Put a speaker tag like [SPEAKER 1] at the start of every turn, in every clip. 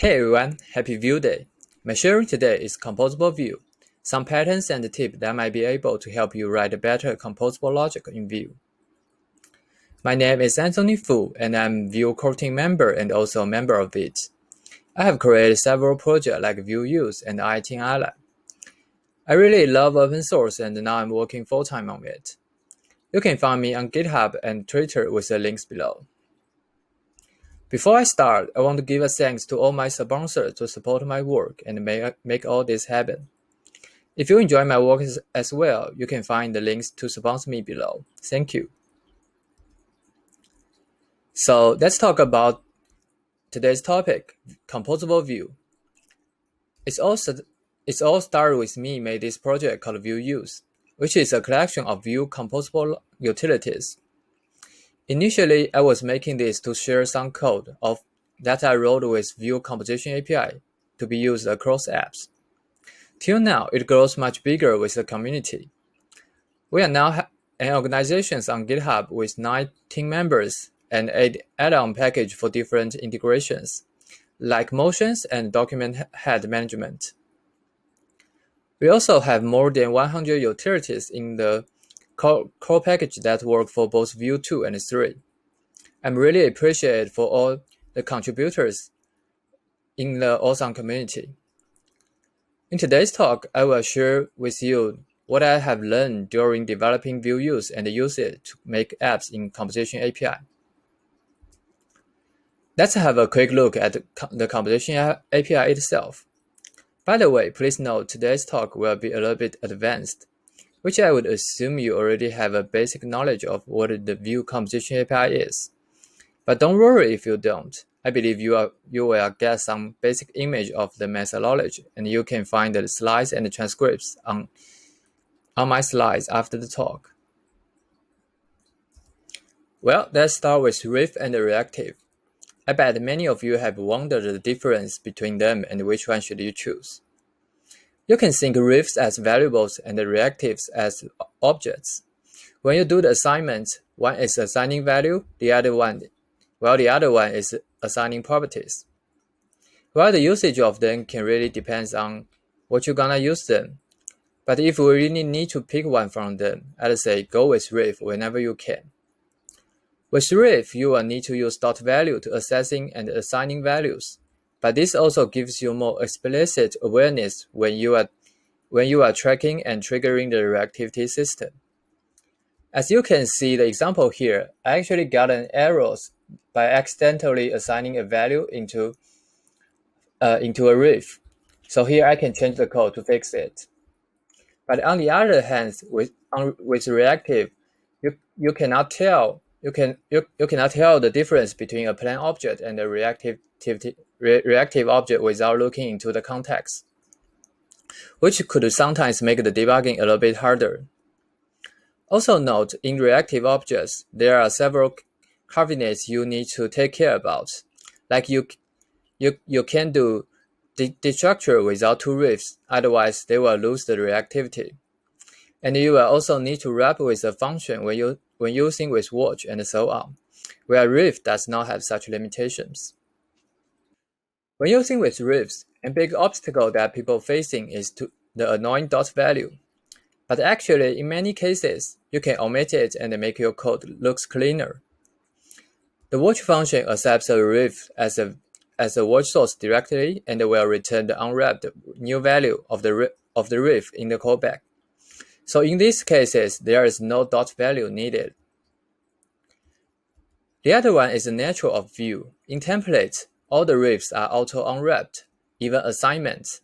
[SPEAKER 1] Hey everyone, happy Vue Day! My sharing today is Composable Vue, some patterns and tips that might be able to help you write better composable logic in Vue. My name is Anthony Fu, and I'm Vue core team member and also a member of it. I have created several projects like Vue Use and IT Ally. I really love open source and now I'm working full-time on it. You can find me on GitHub and Twitter with the links below. Before I start, I want to give a thanks to all my sponsors to support my work and make all this happen. If you enjoy my work as well, you can find the links to sponsor me below. Thank you. So let's talk about today's topic, Composable Vue. It's all started with me made this project called Vue Use, which is a collection of Vue composable utilities. Initially, I was making this to share some code that I wrote with Vue Composition API to be used across apps. Till now, it grows much bigger with the community. We are now an organization on GitHub with 9 team members and an add-on package for different integrations, like motions and document head management. We also have more than 100 utilities in the core package that work for both Vue 2 and 3. I'm really appreciated for all the contributors in the awesome community. In today's talk, I will share with you what I have learned during developing Vue Use and use it to make apps in Composition API. Let's have a quick look at the Composition API itself. By the way, please note today's talk will be a little bit advanced, which I would assume you already have a basic knowledge of what the Vue Composition API is. But don't worry if you don't. I believe you will get some basic image of the methodology, and you can find the slides and the transcripts on my slides after the talk. Well, let's start with Riff and Reactive. I bet many of you have wondered the difference between them and which one should you choose. You can think Riffs as variables and the Reactives as objects. When you do the assignment, one is assigning value, the other one is assigning properties. While the usage of them can really depend on what you're gonna use them. But if we really need to pick one from them, I'd say go with Riff whenever you can. With Riff, you will need to use .value to accessing and assigning values, but this also gives you more explicit awareness when you are tracking and triggering the reactivity system. As you can see the example here, I actually got an error by accidentally assigning a value into a Riff. So here I can change the code to fix it. But on the other hand, with reactive, you cannot tell the difference between a plain object and a reactive object without looking into the context, which could sometimes make the debugging a little bit harder. Also note, in reactive objects, there are several caveats you need to take care about. Like you can do destructure without 2 riffs, otherwise they will lose the reactivity. And you will also need to wrap with a function when using with watch and so on, where Riff does not have such limitations. When using with Riffs, a big obstacle that people facing is the annoying .value. But actually, in many cases, you can omit it and make your code looks cleaner. The watch function accepts a Riff as a watch source directly and will return the unwrapped new value of the Riff in the callback. So in these cases, there is no .value needed. The other one is the nature of Vue. In templates, all the riffs are auto-unwrapped, even assignments.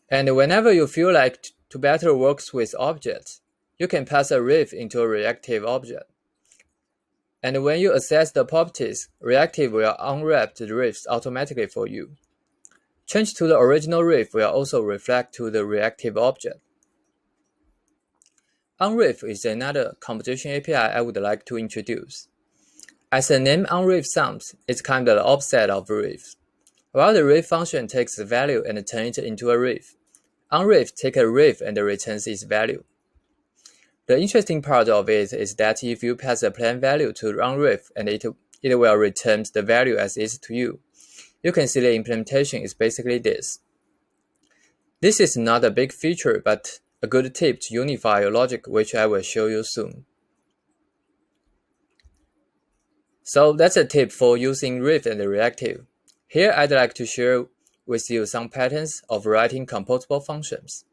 [SPEAKER 1] And whenever you feel like to better work with objects, you can pass a riff into a reactive object. And when you access the properties, reactive will unwrap the riffs automatically for you. Change to the original riff will also reflect to the reactive object. Unriff is another composition API I would like to introduce. As the name unriff sounds, it's kind of the opposite of riff. While the riff function takes the value and turns it into a riff, unriff takes a riff and returns its value. The interesting part of it is that if you pass a plain value to unriff and it it will return the value as is to you. You can see the implementation is basically this. This is not a big feature, but a good tip to unify your logic, which I will show you soon. So that's a tip for using Riff and reactive. Here I'd like to share with you some patterns of writing composable functions.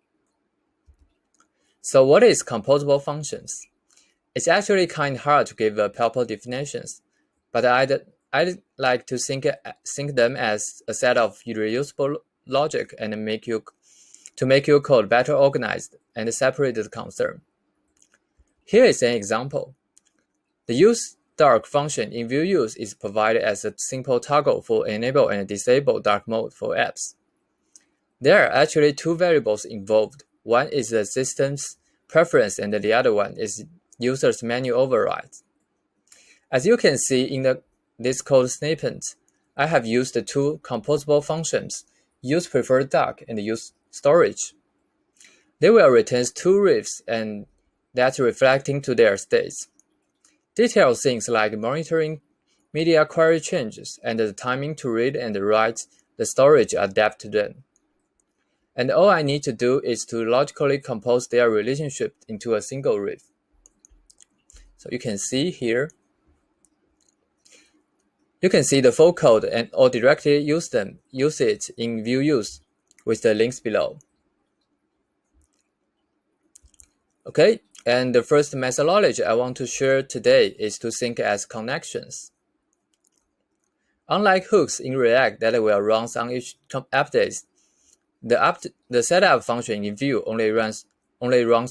[SPEAKER 1] So what is composable functions? It's actually kind of hard to give proper definitions, but I'd like to think them as a set of reusable logic and make your code better organized and separated concern. Here is an example. The use dark function in VueUse is provided as a simple toggle for enable and disable dark mode for apps. There are actually two variables involved. One is the system's preference and the other one is user's menu override. As you can see in this code snippet, I have used the two composable functions, use preferred dark and use storage. They will return two riffs and that's reflecting to their states. Detailed things like monitoring media query changes and the timing to read and write the storage adapt to them. And all I need to do is to logically compose their relationship into a single riff. So you can see here, you can see the full code or directly use it in VueUse with the links below. Okay, and the first methodology I want to share today is to think as connections. Unlike hooks in React that will run on each update, the setup function in Vue only runs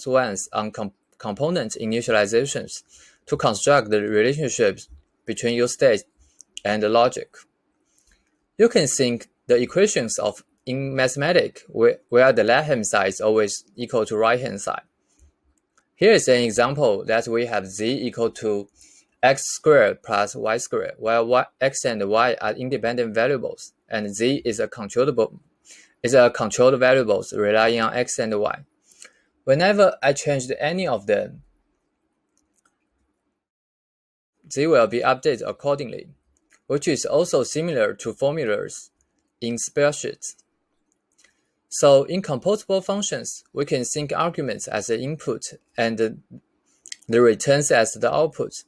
[SPEAKER 1] once on component initializations to construct the relationships between your state and the logic. You can think the equations in mathematics where the left-hand side is always equal to right-hand side. Here is an example that we have z equal to x squared plus y squared, while x and y are independent variables, and z is a controlled variables relying on x and y. Whenever I change any of them, z will be updated accordingly, which is also similar to formulas in spreadsheets. So in composable functions, we can think arguments as the input and the returns as the output.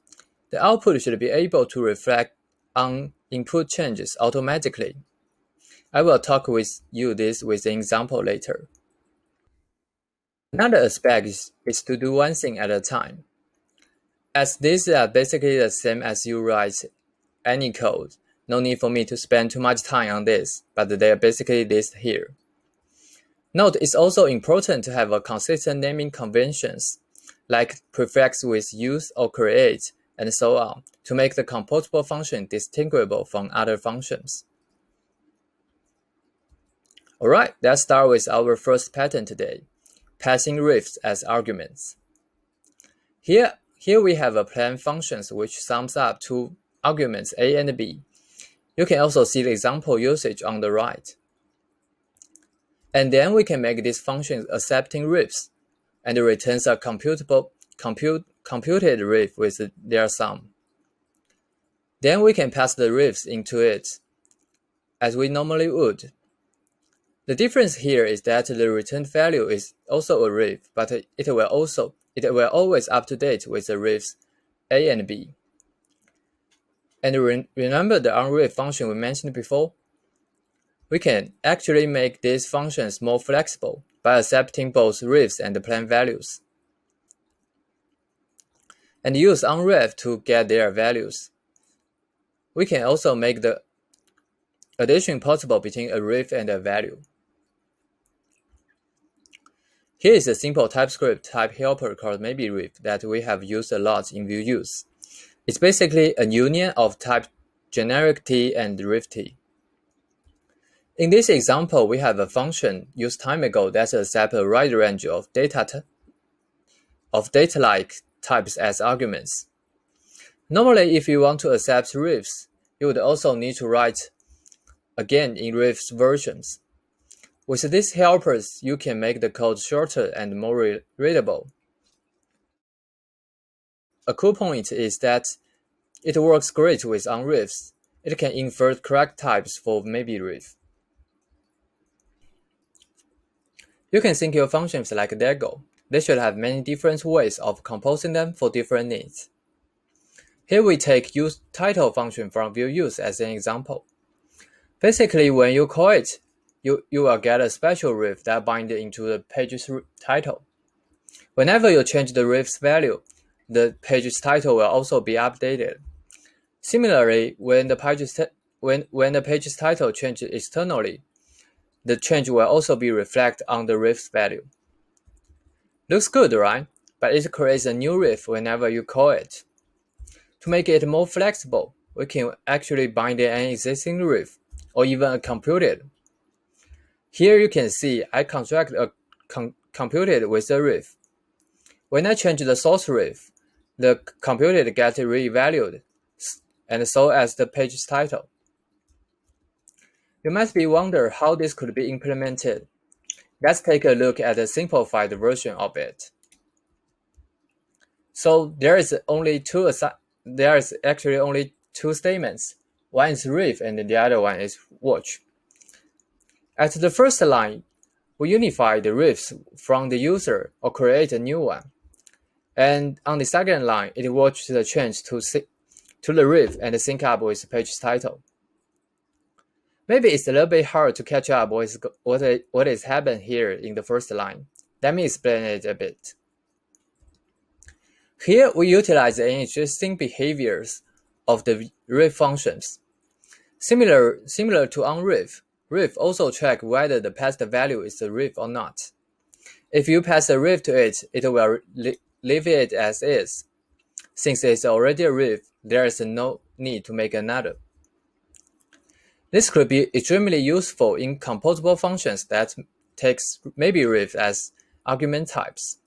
[SPEAKER 1] The output should be able to reflect on input changes automatically. I will talk with you this with an example later. Another aspect is to do one thing at a time. As these are basically the same as you write any code, no need for me to spend too much time on this, but they are basically this here. Note it's also important to have a consistent naming conventions, like prefix with use or create, and so on, to make the composable function distinguishable from other functions. Alright, let's start with our first pattern today, passing riffs as arguments. Here we have a plain functions which sums up two arguments a and b. You can also see the example usage on the right. And then we can make this function accepting riffs and returns a computed riff with their sum. Then we can pass the riffs into it as we normally would. The difference here is that the returned value is also a riff, but it will always up to date with the riffs a and b. And remember the onRiff function we mentioned before? We can actually make these functions more flexible by accepting both riffs and plain values, and use onRef to get their values. We can also make the addition possible between a riff and a value. Here is a simple TypeScript type helper called maybeRiff that we have used a lot in VueUse. It's basically a union of type generic t and riff t. In this example, we have a function used time ago that accepts a wide range of data-like types as arguments. Normally, if you want to accept riffs, you would also need to write again in riffs versions. With these helpers, you can make the code shorter and more readable. A cool point is that It works great with unrefs. It can infer correct types for maybe ref. You can think your functions like Lego. They should have many different ways of composing them for different needs. Here we take useTitle function from VueUse as an example. Basically, when you call it, you will get a special ref that binds into the page's title. Whenever you change the ref's value, the page's title will also be updated. Similarly, when the page's title changes externally, the change will also be reflected on the ref's value. Looks good, right? But it creates a new ref whenever you call it. To make it more flexible, we can actually bind an existing ref, or even a computed. Here you can see I construct a computed with a ref. When I change the source ref, the computed gets reevaluated, and so as the page's title. You might be wondering how this could be implemented. Let's take a look at a simplified version of it. So there is actually only two statements. One is ref and the other one is watch. At the first line, we unify the refs from the user or create a new one. And on the second line, it watches the change to the ref and sync up with the page's title. Maybe it's a little bit hard to catch up with what is happening here in the first line. Let me explain it a bit. Here we utilize the interesting behaviors of the ref functions. Similar to onRef, ref also check whether the passed value is a ref or not. If you pass a ref to it, it will leave it as is. Since it's already a ref, there is no need to make another. This could be extremely useful in composable functions that takes maybe ref as argument types.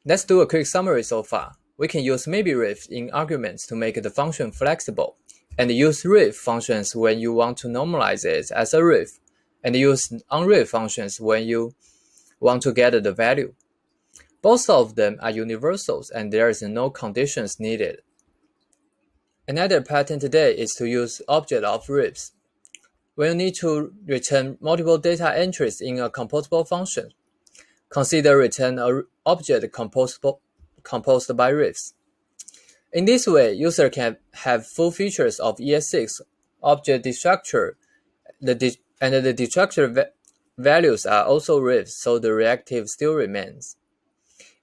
[SPEAKER 1] Let's do a quick summary so far. We can use maybe ref in arguments to make the function flexible, and use ref functions when you want to normalize it as a ref, and use onRef functions when you want to get the value. Both of them are universals and there is no conditions needed. Another pattern today is to use object of refs. When you need to return multiple data entries in a composable function, consider return an object composed by refs. In this way, user can have full features of ES6 object destructure, and the destructure values are also refs, so the reactive still remains.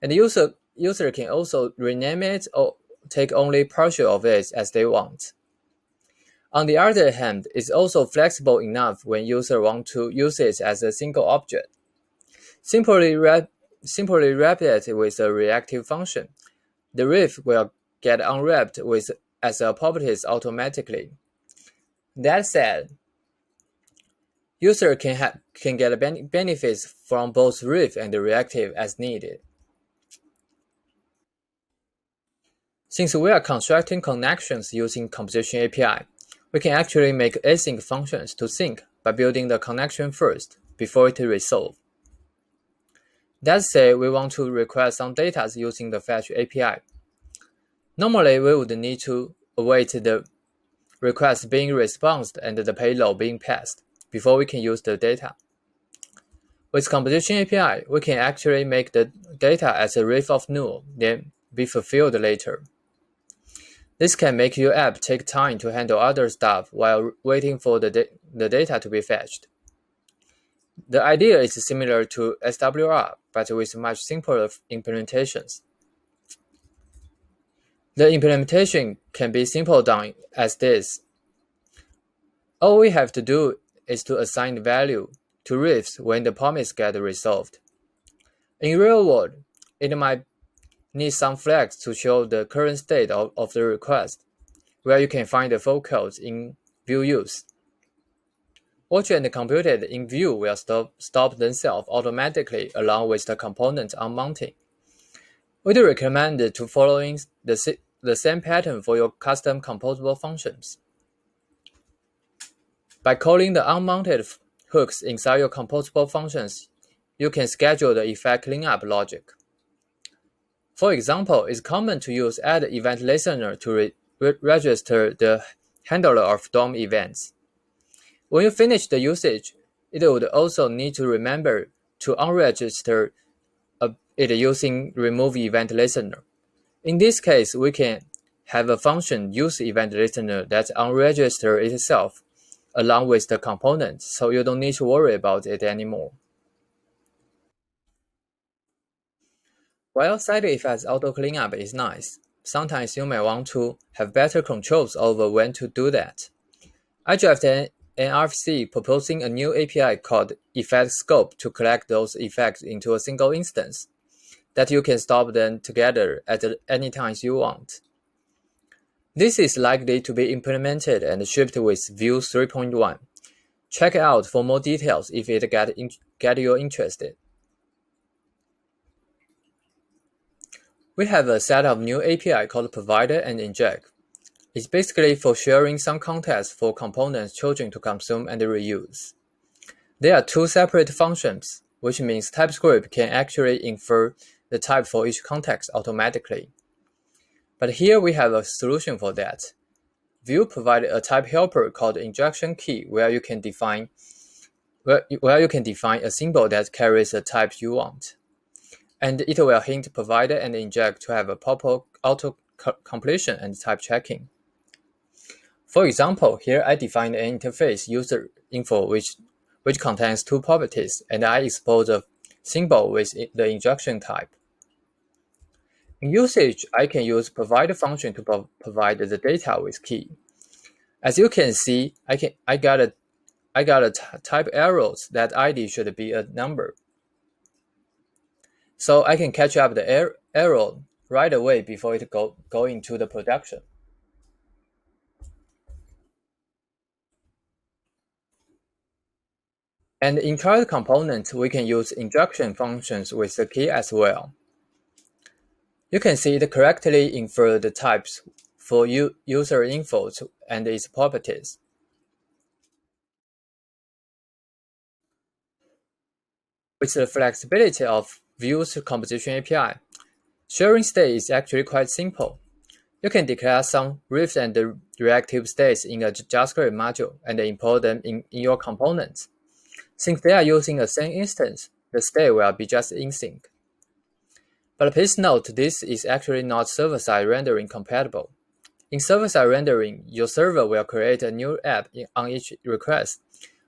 [SPEAKER 1] And the user can also rename it or take only partial of it as they want. On the other hand, it's also flexible enough when user want to use it as a single object. Simply wrap it with a reactive function. The ref will get unwrapped as a properties automatically. That said, user can get benefits from both ref and reactive as needed. Since we are constructing connections using Composition API, we can actually make async functions to sync by building the connection first, before it resolves. Let's say we want to request some data using the Fetch API. Normally, we would need to await the request being responded and the payload being passed before we can use the data. With Composition API, we can actually make the data as a ref of null, then be fulfilled later. This can make your app take time to handle other stuff while waiting for the data to be fetched. The idea is similar to SWR, but with much simpler implementations. The implementation can be simple done as this. All we have to do is to assign value to refs when the promise gets resolved. In real world, it might need some flags to show the current state of the request, where you can find the full codes in VueUse. Watch and computed in Vue will stop themselves automatically along with the component unmounting. We'd recommend to following the same pattern for your custom composable functions. By calling the unmounted hooks inside your composable functions, you can schedule the effect cleanup logic. For example, it's common to use add event listener to register the handler of DOM events. When you finish the usage, it would also need to remember to unregister it using remove event listener. In this case, we can have a function use event listener that unregister itself along with the component, so you don't need to worry about it anymore. While side effects auto cleanup is nice, sometimes you may want to have better controls over when to do that. I drafted an RFC proposing a new API called Effect Scope to collect those effects into a single instance, that you can stop them together at any time you want. This is likely to be implemented and shipped with Vue 3.1. Check it out for more details if it get you interested. We have a set of new API called Provider and Inject. It's basically for sharing some context for components children to consume and reuse. There are two separate functions, which means TypeScript can actually infer the type for each context automatically. But here we have a solution for that. Vue provided a type helper called injection key where you can define a symbol that carries the type you want. And it will hint provider and inject to have a proper auto-completion and type checking. For example, here I define an interface user info which contains two properties, and I expose a symbol with the injection type. In usage, I can use provider function to provide the data with key. As you can see, I got a type arrows that ID should be a number. So I can catch up the error right away before it go into the production. And in child component, we can use injection functions with the key as well. You can see it correctly infer the types for user info and its properties. With the flexibility of Vue's composition API, sharing state is actually quite simple. You can declare some Rift and reactive states in a JavaScript module and import them in your components. Since they are using the same instance, the state will be just in sync. But please note this is actually not server-side rendering compatible. In server-side rendering, your server will create a new app on each request,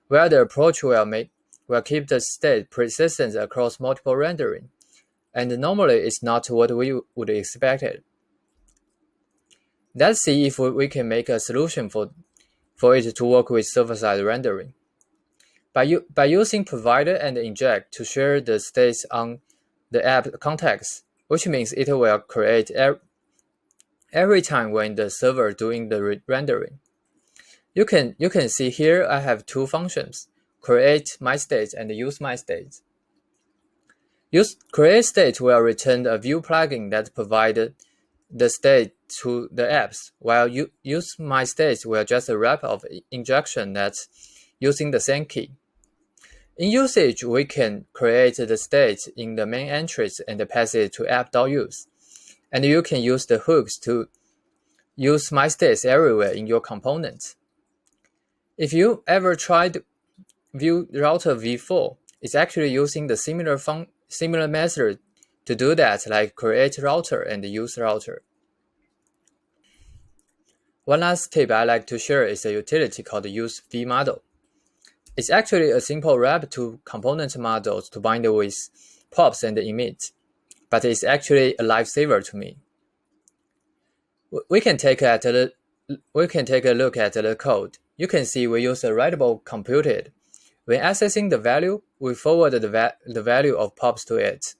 [SPEAKER 1] where the approach will keep the state persistent across multiple rendering, and normally it's not what we would expect it. Let's see if we can make a solution for it to work with server-side rendering. By using provider and inject to share the states on the app context, which means it will create every time when the server doing the rendering. You can see here I have two functions, create my state and use my state. Create state will return a Vue plugin that provided the state to the apps, while use my state will just a wrap of injection that's using the same key. In usage, we can create the state in the main entries and pass it to app.use. And you can use the hooks to use my states everywhere in your components. If you ever tried Vue router v4, it's actually using the similar method to do that, like create router and use router. One last tip I like to share is a utility called use vModel. It's actually a simple wrap to component models to bind with pops and emit, but it's actually a lifesaver to me. We can take a look at the code. You can see we use a writable computed. When accessing the value, we forward the value of pops to it,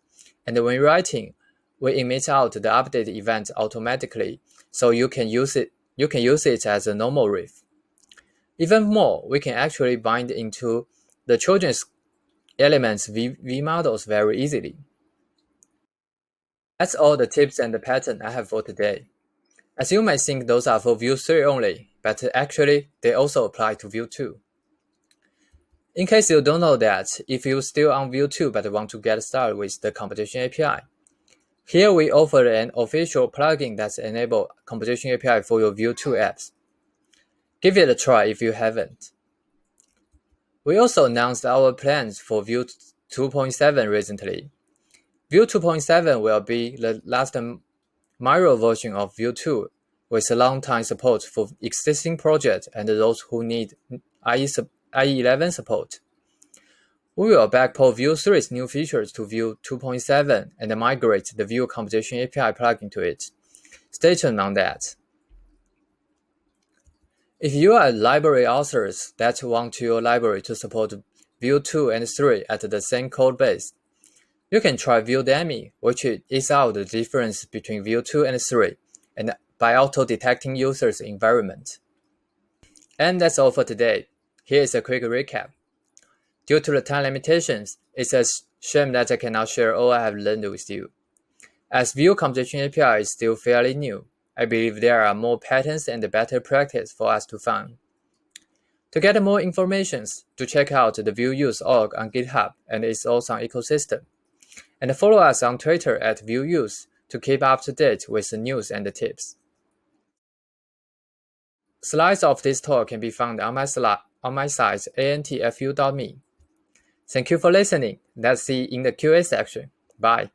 [SPEAKER 1] and when writing, we emit out the update event automatically, so you can use it as a normal ref. Even more, we can actually bind into the children's elements vModels very easily. That's all the tips and the pattern I have for today. As you may think those are for Vue 3 only, but actually they also apply to Vue 2. In case you don't know that, if you're still on Vue 2 but want to get started with the composition API, Here we offer an official plugin that enables composition API for your Vue 2 apps. Give it a try if you haven't. We also announced our plans for Vue 2.7 recently. Vue 2.7 will be the last mirror version of Vue 2 with long-time support for existing projects and those who need IE11 support. We will backport Vue 3's new features to Vue 2.7 and migrate the Vue Composition API plugin to it. Stay tuned on that. If you are library authors that want your library to support Vue 2 and 3 at the same code base, you can try VueDay, which is out the difference between Vue 2 and 3, and by auto-detecting users' environment. And that's all for today. Here is a quick recap. Due to the time limitations, it's a shame that I cannot share all I have learned with you. As Vue Composition API is still fairly new, I believe there are more patterns and better practice for us to find. To get more information, do check out the VueUse org on GitHub and its awesome ecosystem. And follow us on Twitter at VueUse to keep up to date with the news and the tips. Slides of this talk can be found on my site antfu.me. Thank you for listening. Let's see you in the QA section. Bye.